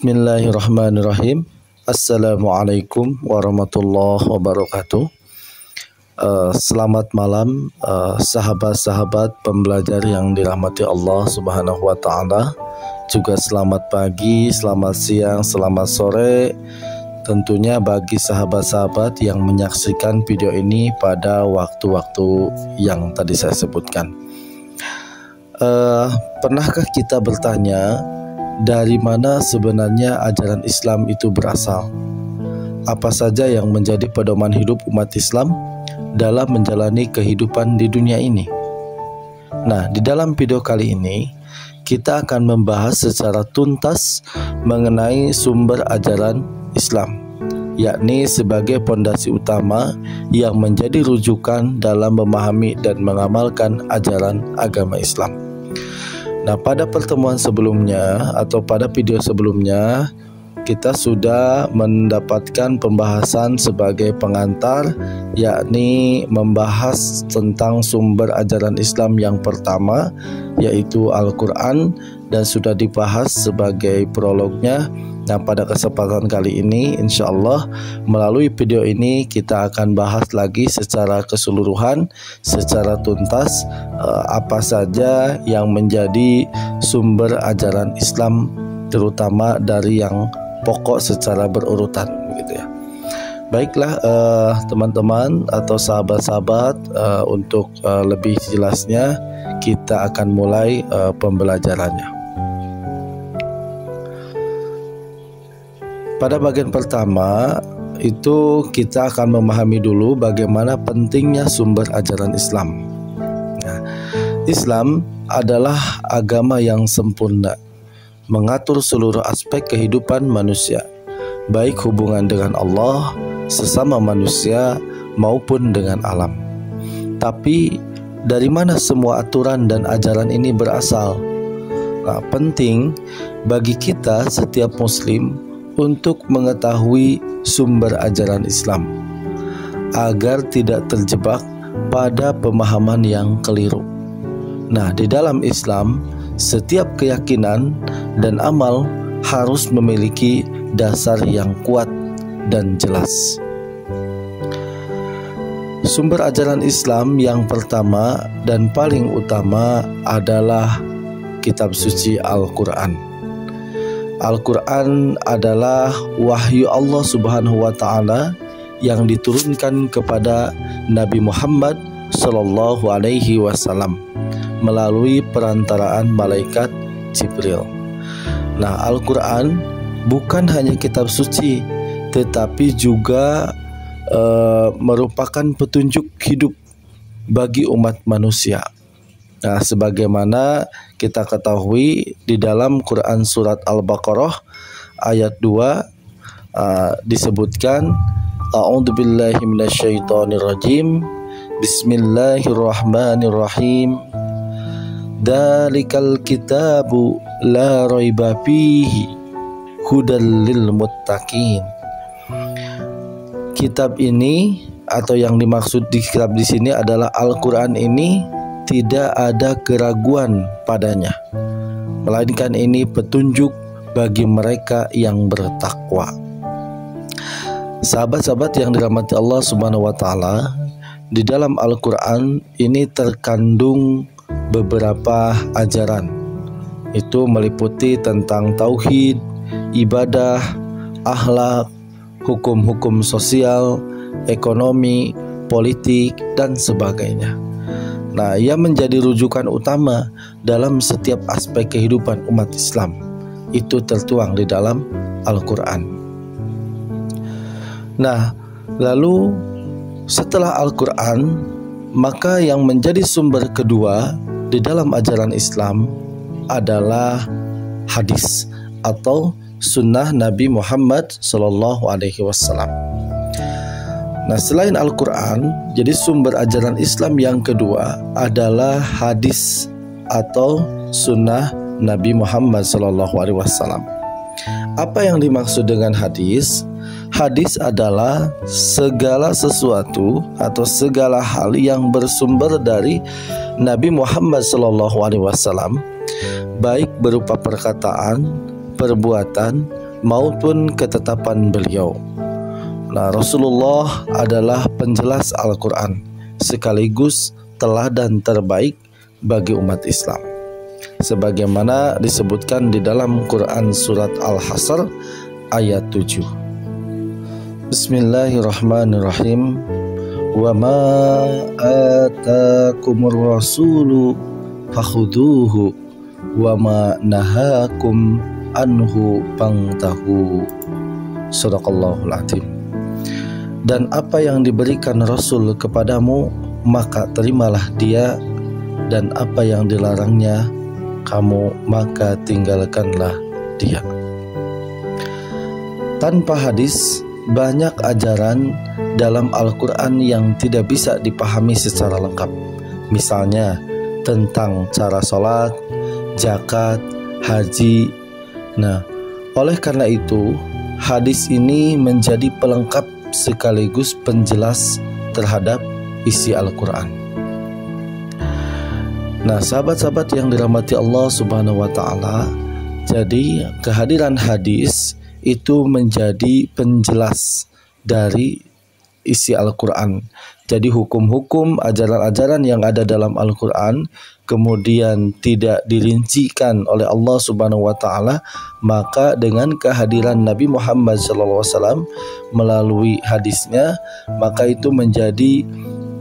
Bismillahirrahmanirrahim. Assalamualaikum warahmatullahi wabarakatuh. Selamat malam sahabat-sahabat pembelajar yang dirahmati Allah Subhanahu wa Ta'ala. Juga selamat pagi, selamat siang, selamat sore tentunya bagi sahabat-sahabat yang menyaksikan video ini pada waktu-waktu yang tadi saya sebutkan. Pernahkah kita bertanya, dari mana sebenarnya ajaran Islam itu berasal? Apa saja yang menjadi pedoman hidup umat Islam dalam menjalani kehidupan di dunia ini? Nah, di dalam video kali ini kita akan membahas secara tuntas mengenai sumber ajaran Islam, yakni sebagai pondasi utama yang menjadi rujukan dalam memahami dan mengamalkan ajaran agama Islam. Nah, pada pertemuan sebelumnya atau pada video sebelumnya kita sudah mendapatkan pembahasan sebagai pengantar, yakni membahas tentang sumber ajaran Islam yang pertama, yaitu Al-Quran, dan sudah dibahas sebagai prolognya. Nah, pada kesempatan kali ini insya Allah melalui video ini kita akan bahas lagi secara keseluruhan, secara tuntas apa saja yang menjadi sumber ajaran Islam, terutama dari yang pokok secara berurutan, begitu ya. Baiklah teman-teman atau sahabat-sahabat, untuk lebih jelasnya kita akan mulai pembelajarannya. Pada bagian pertama itu kita akan memahami dulu bagaimana pentingnya sumber ajaran Islam. Nah, Islam adalah agama yang sempurna, mengatur seluruh aspek kehidupan manusia, baik hubungan dengan Allah, sesama manusia, maupun dengan alam. Tapi dari mana semua aturan dan ajaran ini berasal? Nah, penting bagi kita setiap muslim untuk mengetahui sumber ajaran Islam agar tidak terjebak pada pemahaman yang keliru. Nah, di dalam Islam setiap keyakinan dan amal harus memiliki dasar yang kuat dan jelas. Sumber ajaran Islam yang pertama dan paling utama adalah kitab suci Al-Quran. Al-Quran adalah wahyu Allah Subhanahu wa Ta'ala yang diturunkan kepada Nabi Muhammad Sallallahu Alaihi Wasallam melalui perantaraan malaikat Jibril. Nah, Al-Quran bukan hanya kitab suci, tetapi juga merupakan petunjuk hidup bagi umat manusia. Nah, sebagaimana kita ketahui di dalam Quran surat Al-Baqarah ayat 2 disebutkan, A'udzubillahi minasyaitonirrajim, Bismillahirrahmanirrahim, Dzalikal kitabu la raiba fihi hudal lil muttaqin. Kitab ini atau yang dimaksud di kitab di sini adalah Al-Quran ini tidak ada keraguan padanya, melainkan ini petunjuk bagi mereka yang bertakwa. Sahabat-sahabat yang dirahmati Allah Subhanahu wa Ta'ala, di dalam Al-Quran ini terkandung beberapa ajaran. Itu meliputi tentang tauhid, ibadah, akhlak, hukum-hukum sosial, ekonomi, politik, dan sebagainya. Nah, ia menjadi rujukan utama dalam setiap aspek kehidupan umat Islam. Itu tertuang di dalam Al-Quran. Nah, lalu setelah Al-Quran, maka yang menjadi sumber kedua di dalam ajaran Islam adalah hadis atau sunnah Nabi Muhammad Sallallahu Alaihi Wasallam. Nah, selain Al-Quran, jadi sumber ajaran Islam yang kedua adalah hadis atau sunnah Nabi Muhammad SAW. Apa yang dimaksud dengan hadis? Hadis adalah segala sesuatu atau segala hal yang bersumber dari Nabi Muhammad SAW, baik berupa perkataan, perbuatan, maupun ketetapan beliau. Nah, Rasulullah adalah penjelas Al-Quran sekaligus teladan terbaik bagi umat Islam, sebagaimana disebutkan di dalam Quran surat Al-Hasr ayat 7. Bismillahirrahmanirrahim. Wa ma atakumur rasulu fakhuduhu wa ma nahakum anhu fantahu. Shadaqallahul adzim. Dan apa yang diberikan Rasul kepadamu, maka terimalah dia, dan apa yang dilarangnya kamu, maka tinggalkanlah dia. Tanpa hadis, banyak ajaran dalam Al-Quran yang tidak bisa dipahami secara lengkap. Misalnya tentang cara sholat, zakat, haji. Nah, oleh karena itu hadis ini menjadi pelengkap sekaligus penjelas terhadap isi Al-Quran. Nah, sahabat-sahabat yang dirahmati Allah Subhanahu wa Ta'ala, jadi kehadiran hadis itu menjadi penjelas dari isi Al-Quran. Jadi hukum-hukum, ajaran-ajaran yang ada dalam Al-Quran kemudian tidak dirincikan oleh Allah Subhanahu wa Ta'ala, maka dengan kehadiran Nabi Muhammad SAW melalui hadisnya, maka itu menjadi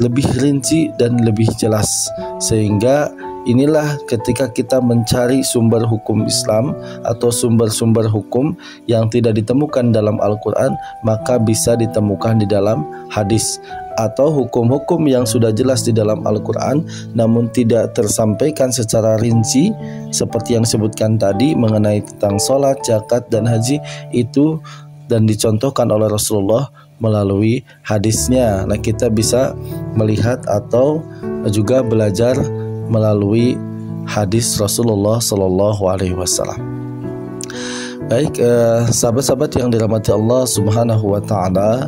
lebih rinci dan lebih jelas. Sehingga inilah ketika kita mencari sumber hukum Islam atau sumber-sumber hukum yang tidak ditemukan dalam Al-Quran, maka bisa ditemukan di dalam hadis. Atau hukum-hukum yang sudah jelas di dalam Al-Quran namun tidak tersampaikan secara rinci seperti yang disebutkan tadi mengenai tentang sholat, zakat, dan haji, itu dan dicontohkan oleh Rasulullah melalui hadisnya. Nah, kita bisa melihat atau juga belajar melalui hadis Rasulullah Sallallahu Alaihi Wasallam. Baik, sahabat-sahabat yang dirahmati Allah Subhanahu wa Ta'ala.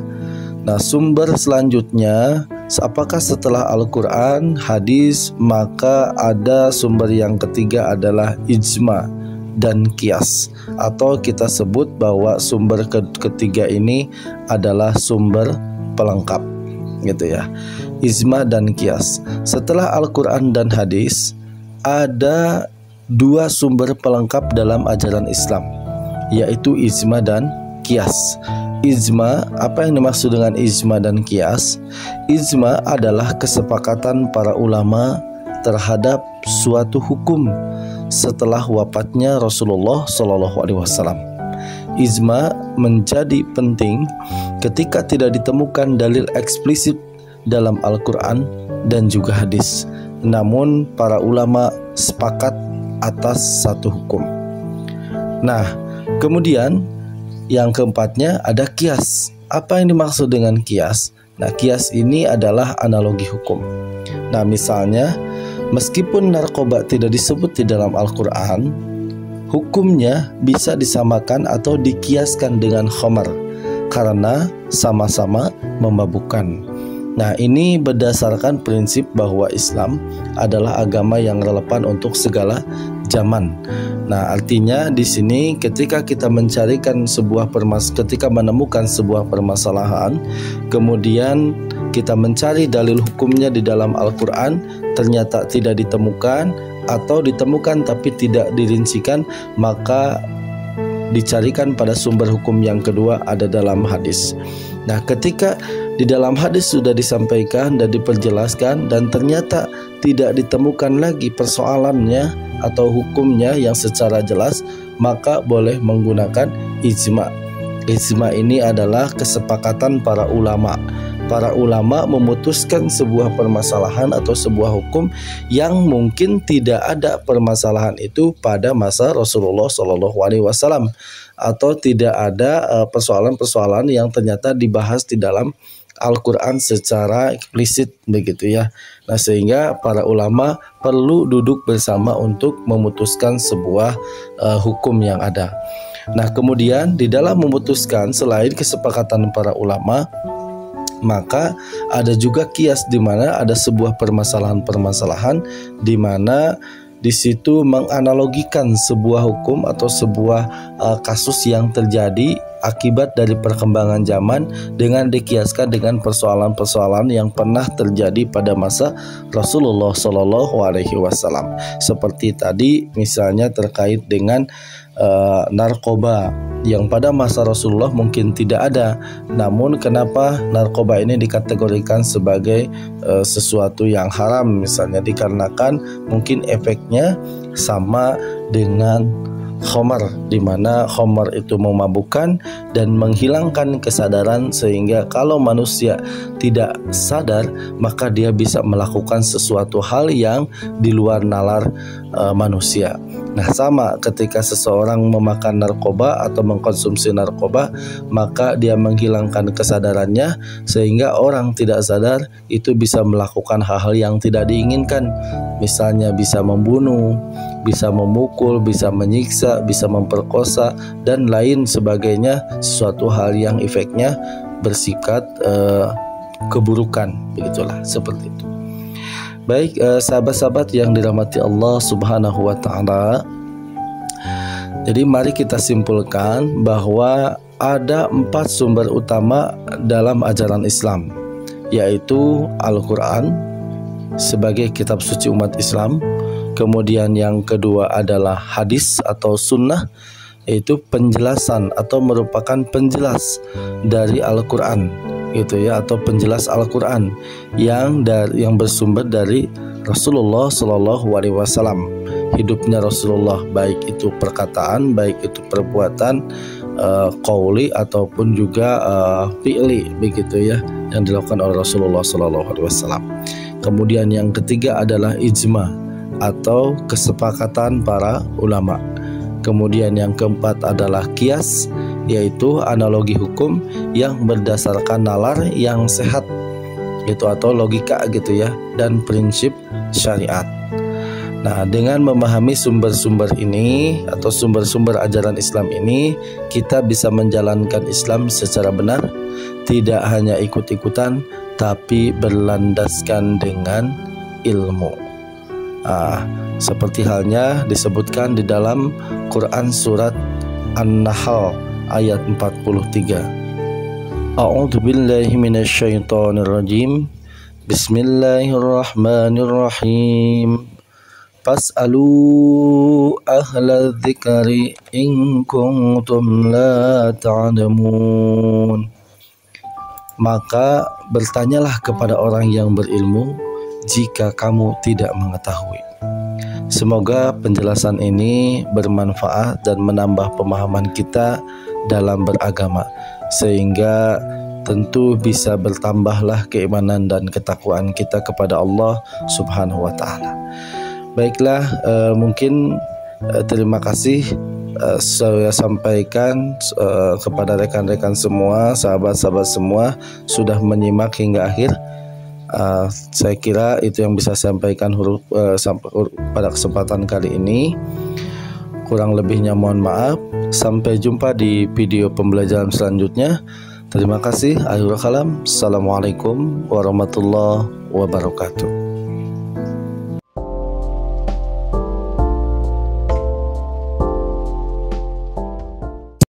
Nah, sumber selanjutnya, apakah setelah Al-Quran, hadis, maka ada sumber yang ketiga adalah ijma dan qiyas, atau kita sebut bahwa sumber ketiga ini adalah sumber pelengkap, gitu ya. Ijma dan qiyas. Setelah Al-Quran dan hadis, ada dua sumber pelengkap dalam ajaran Islam, yaitu ijma dan qiyas. Ijma, apa yang dimaksud dengan ijma dan qiyas? Ijma adalah kesepakatan para ulama terhadap suatu hukum setelah wafatnya Rasulullah SAW. Ijma menjadi penting ketika tidak ditemukan dalil eksplisit dalam Al-Quran dan juga hadis, namun para ulama sepakat atas satu hukum. Nah, kemudian yang keempatnya ada qiyas. Apa yang dimaksud dengan qiyas? Nah, qiyas ini adalah analogi hukum. Nah, misalnya meskipun narkoba tidak disebut di dalam Al-Quran, hukumnya bisa disamakan atau dikiaskan dengan khamar karena sama-sama memabukkan. Nah, ini berdasarkan prinsip bahwa Islam adalah agama yang relevan untuk segala zaman. Nah, artinya di sini ketika kita mencarikan ketika menemukan sebuah permasalahan, kemudian kita mencari dalil hukumnya di dalam Al-Quran, ternyata tidak ditemukan atau ditemukan tapi tidak dirincikan, maka dicarikan pada sumber hukum yang kedua ada dalam hadis. Nah, ketika di dalam hadis sudah disampaikan dan diperjelaskan dan ternyata tidak ditemukan lagi persoalannya atau hukumnya yang secara jelas, maka boleh menggunakan ijma. Ijma ini adalah kesepakatan para ulama. Para ulama memutuskan sebuah permasalahan atau sebuah hukum yang mungkin tidak ada permasalahan itu pada masa Rasulullah SAW, atau tidak ada persoalan-persoalan yang ternyata dibahas di dalam Al-Quran secara eksplisit, begitu ya. Nah, sehingga para ulama perlu duduk bersama untuk memutuskan sebuah hukum yang ada. Nah, kemudian di dalam memutuskan, selain kesepakatan para ulama, maka ada juga qiyas, di mana ada sebuah permasalahan-permasalahan di mana di situ menganalogikan sebuah hukum atau sebuah kasus yang terjadi akibat dari perkembangan zaman dengan dikiaskan dengan persoalan-persoalan yang pernah terjadi pada masa Rasulullah Shallallahu Alaihi Wasallam. Seperti tadi misalnya terkait dengan narkoba yang pada masa Rasulullah mungkin tidak ada, namun kenapa narkoba ini dikategorikan sebagai sesuatu yang haram, misalnya dikarenakan mungkin efeknya sama dengan khamar, di mana khamar itu memabukkan dan menghilangkan kesadaran, sehingga kalau manusia tidak sadar maka dia bisa melakukan sesuatu hal yang di luar nalar manusia. Nah, sama ketika seseorang memakan narkoba atau mengkonsumsi narkoba, maka dia menghilangkan kesadarannya sehingga orang tidak sadar itu bisa melakukan hal-hal yang tidak diinginkan. Misalnya bisa membunuh, bisa memukul, bisa menyiksa, bisa memperkosa dan lain sebagainya, sesuatu hal yang efeknya bersifat keburukan, begitulah, seperti itu. Baik, sahabat-sahabat yang dirahmati Allah Subhanahu wa Ta'ala, jadi mari kita simpulkan bahwa ada 4 sumber utama dalam ajaran Islam, yaitu Al-Quran sebagai kitab suci umat Islam. Kemudian yang kedua adalah hadis atau sunnah, yaitu penjelasan atau merupakan penjelas dari Al-Quran, gitu ya, atau penjelas Al-Quran yang bersumber dari Rasulullah Shallallahu Alaihi Wasallam. Hidupnya Rasulullah, baik itu perkataan, baik itu perbuatan, qauli ataupun juga fi'li, begitu ya, yang dilakukan oleh Rasulullah Shallallahu Alaihi Wasallam. Kemudian yang ketiga adalah ijma atau kesepakatan para ulama. Kemudian yang keempat adalah qiyas, yaitu analogi hukum yang berdasarkan nalar yang sehat, gitu, atau logika, gitu ya, dan prinsip syariat. Nah, dengan memahami sumber-sumber ini atau sumber-sumber ajaran Islam ini, kita bisa menjalankan Islam secara benar, tidak hanya ikut-ikutan, tapi berlandaskan dengan ilmu. Seperti halnya disebutkan di dalam Quran surat An-Nahl ayat 43. A'udzu billahi minasyaitonir rajim. Bismillahirrahmanirrahim. Fas'alu ahla dzikri in kuntum la ta'lamun. Maka bertanyalah kepada orang yang berilmu jika kamu tidak mengetahui. Semoga penjelasan ini bermanfaat dan menambah pemahaman kita dalam beragama, sehingga tentu bisa bertambahlah keimanan dan ketakwaan kita kepada Allah Subhanahu wa Ta'ala. Baiklah, mungkin terima kasih saya sampaikan kepada rekan-rekan semua, sahabat-sahabat semua sudah menyimak hingga akhir. Saya kira itu yang bisa saya sampaikan pada kesempatan kali ini. Kurang lebihnya mohon maaf. Sampai jumpa di video pembelajaran selanjutnya. Terima kasih. Akhirul kalam. Assalamualaikum warahmatullahi wabarakatuh.